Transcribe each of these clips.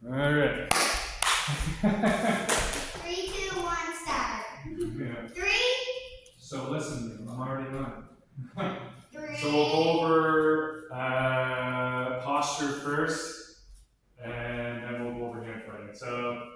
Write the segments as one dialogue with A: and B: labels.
A: All right.
B: 3, 2, 1, start.
A: Yeah.
B: 3.
A: So listen, I'm already done.
B: 3.
A: So we'll go over posture first, and then we'll go over hand fighting. So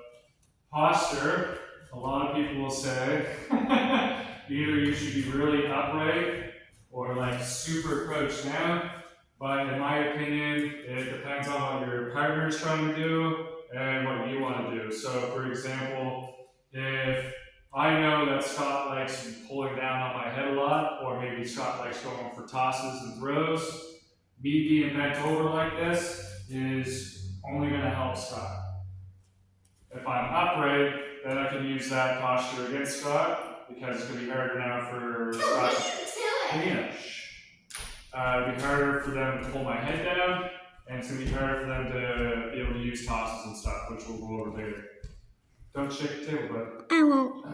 A: posture, a lot of people will say either you should be really upright or like super crouched down. But in my opinion, it depends on what your partner is trying to do and what you want to do. So for example, if I know that Scott likes pulling down on my head a lot, or maybe Scott likes going for tosses and throws, me being bent over like this is only going to help Scott. If I'm upright, then I can use that posture against Scott, because it's going to be harder now for Scott. It'd be harder for them to pull my head down, and it's going to be harder for them to be able to use tosses and stuff, which we'll go over later. Don't shake the table, bud.
B: I won't.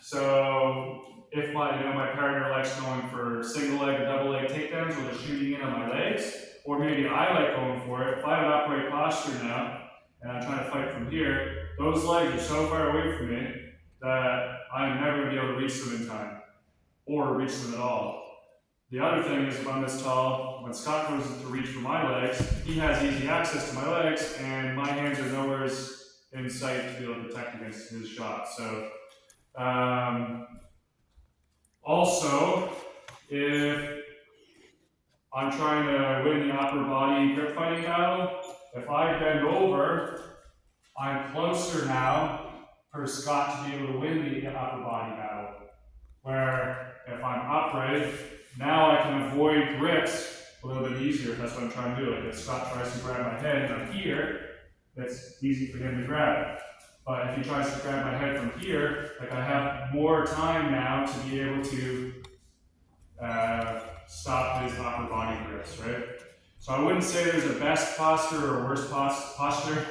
A: So if my partner likes going for single leg or double leg takedowns where they're shooting in on my legs, or maybe I like going for it. If I have an upright posture now and I'm trying to fight from here, those legs are so far away from me that I'm never going to be able to reach them in time, or reach them at all. The other thing is, if I'm this tall, when Scott goes to reach for my legs, he has easy access to my legs, and my hands are nowhere in sight to be able to protect against his shot. So, also, if I'm trying to win the upper body grip fighting battle, if I bend over, I'm closer now for Scott to be able to win the upper body battle. Where if I'm upright, now I can avoid grips a little bit easier. That's what I'm trying to do. Like if Scott tries to grab my head from here, that's easy for him to grab. But if he tries to grab my head from here, like I have more time now to be able to stop his upper body grips, right? So I wouldn't say there's a best posture or worst posture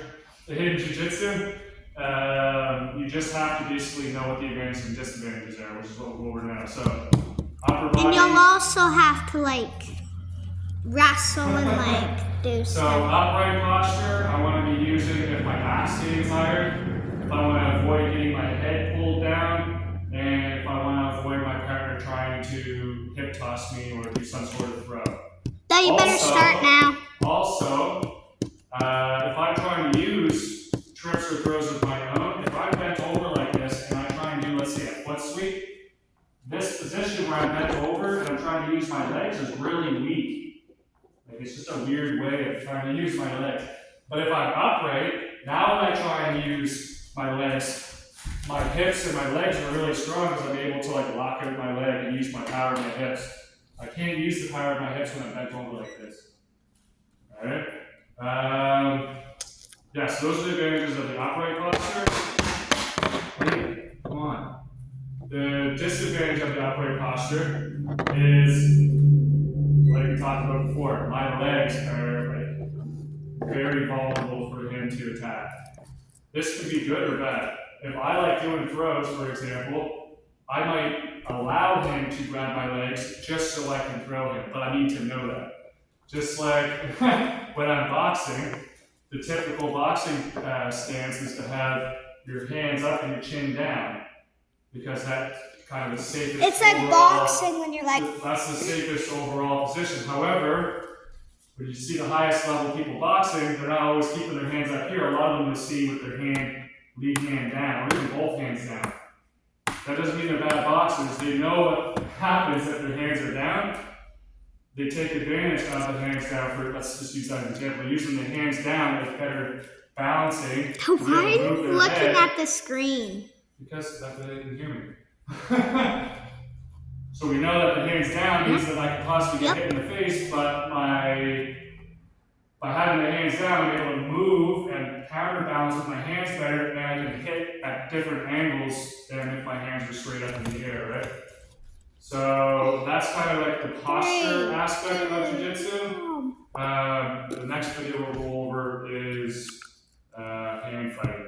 A: in Jiu-Jitsu. You just have to basically know what the advantages and disadvantages are, which is what we'll go over now. So upper body.
B: And you'll also have to wrestle and do
A: So
B: stuff.
A: upright posture, I want to be using if my back's getting tired, if I want to avoid getting my head pulled down, and if I want to avoid my partner trying to hip toss me or do some sort of throw.
B: Then you better start now.
A: Also, if I'm trying to use trips or throws of my own, if I'm bent over like this and I try and do, let's say, a foot sweep, this position where I'm bent over and I'm trying to use my legs is really weak. Like it's just a weird way of trying to use my legs. But if I'm upright, now when I try and use my legs, my hips and my legs are really strong because I'm able to lock out my leg and use my power of my hips. I can't use the power of my hips when I'm bent over like this. Alright? So those are the advantages of the upright posture. Wait, come on. The disadvantage of the upright posture is, like we talked about before, my legs are very vulnerable for him to attack. This could be good or bad. If I like doing throws, for example, I might allow him to grab my legs just so I can throw him, but I need to know that. Just like when I'm boxing, the typical boxing stance is to have your hands up and your chin down, because that's kind of the safest.
B: It's like boxing when you're
A: That's the safest overall position. However, when you see the highest level people boxing, they're not always keeping their hands up here. A lot of them you'll see with their lead hand down, or even both hands down. That doesn't mean they're bad boxers. They know what happens if their hands are down. They take advantage of the hands down let's just use that as an example. Using the hands down with better balancing.
B: Why are you looking at the screen?
A: Because that's what they can hear me. So we know that the hands down means that I can possibly get hit in the face, but by having the hands down, I'm able to move and counterbalance with my hands better, and I can hit at different angles than if my hands are straight up in the air, right? So that's kind of like the posture aspect of Jiu-Jitsu. The next video we'll go over is hand fighting.